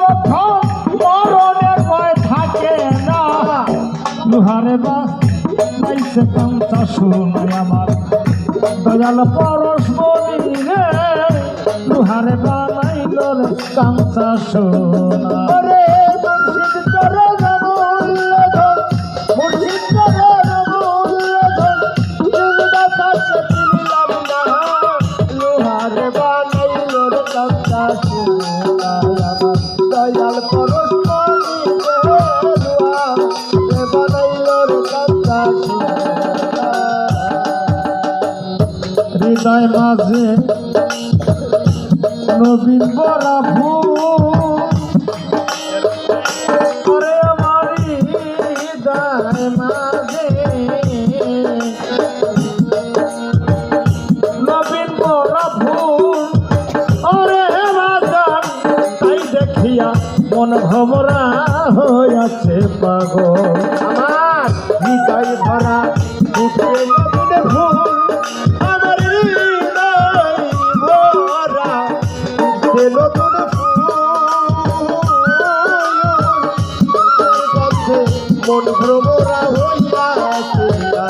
প্রথম মরণের ভয় থাকে না লোহারে বানাইছে কাঞ্চা সোনা আমার দয়াল পরশমণি রে লোহারে বানাইল কাঞ্চা সোনা রে মুর্শিদ চরণ মূল্যধন মুর্শিদ চরণ মূল্যধন জিন্দা থাকতে চিনলাম না লোহারে বানাইল কাঞ্চা সোনা আমার দয়াল পরশমণি রে লোহারে বানাইল কাঞ্চা সোনা হৃদয় মাঝে নবীন বরা ভূরে আমার হৃদয় মাঝে নবীন বরা ভূরে বাজার তাই দেখিয়া মন ভমরা হইয়াছে পাগল আমার হৃদয় ভরা নবীন ভূর নতুন মন ভ্রমরা হইয়া